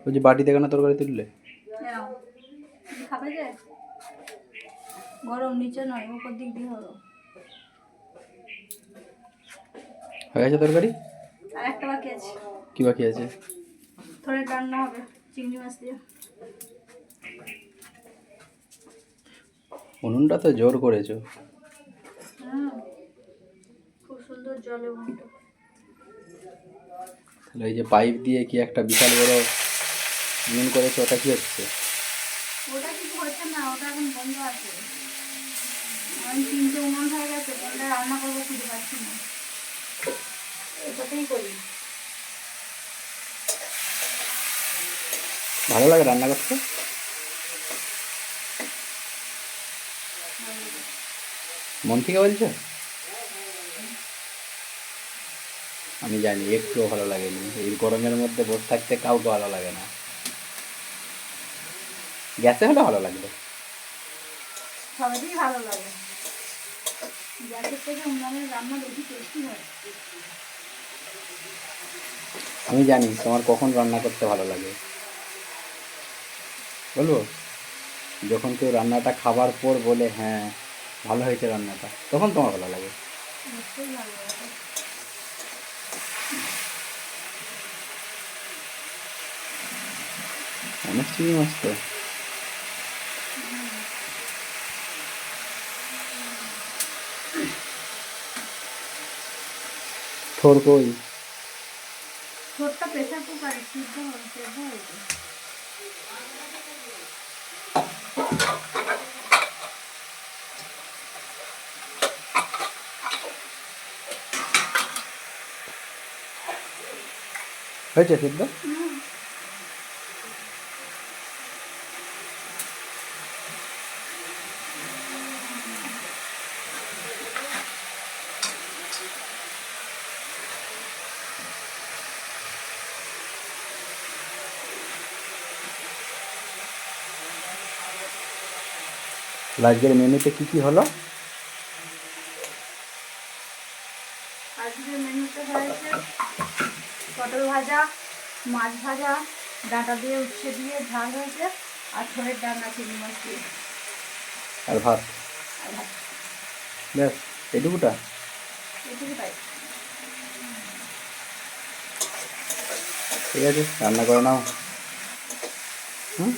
ওই যে বাটিতে কেন তরকারি তুললে? নাও, খাবে যে? গরম নিচে নয়, উপর দিক দিয়ে হলো। হয়ে গেছে তরকারি? আর একটা বাকি আছে। কি বাকি আছে? থোড়ে রান্না হবে চিংড়ি মাছ দিয়ে। উনুনটা তো জোর করেছো। খুব সুন্দর জলে উনুনটা। তাহলে এই যে পাইপ দিয়ে কি একটা বিশাল বড় উনুন করেছো, ওটা কি হচ্ছে? ওটা কিছু হচ্ছে না, ওটা এখন বন্ধ আছে। আমি 3টে উনুন হয়ে গেছে, কোনটা রান্না করবো খুঁজে পাচ্ছি না। এটাতেই করি। ভালো লাগে রান্না করতে? মন থেকে বলছো? আমি জানি একটুও ভালো লাগেনি, এই গরমের মধ্যে বসে থাকতে কাউকে ভালো লাগে না। গ্যাসে হলে ভালো লাগবে। সবারই ভালো লাগে, গ্যাসের থেকে উনুনের রান্না বেশি টেস্টি হয়। আমি জানি তোমার কখন রান্না করতে ভালো লাগে, বলবো? যখন কেউ রান্নাটা খাবার পর বলে হ্যাঁ ভালো হয়েছে রান্নাটা, তখন তোমার ভালো লাগে। নিশ্চয়ই ভালো লাগে। অনেক চিংড়ি মাছ তো। থোর কই? ছোটটা প্রেসার কুকারে সিদ্ধ হয়েছে। হয়েছে সিদ্ধ? আজকের মেনুতে কি কি হলো? আজকের মেনুতে হয়েছে পটল ভাজা, মাছ ভাজা, ডাঁটা দিয়ে উচ্ছে দিয়ে ঝাল হয়েছে, আর ছোলের ডালনা চিংড়ি মাছ দিয়ে। আর ভাত? আর ভাত। ব্যাস এটুকুটা? এটুকুটাই। ঠিক আছে, রান্না করে নাও। হুম।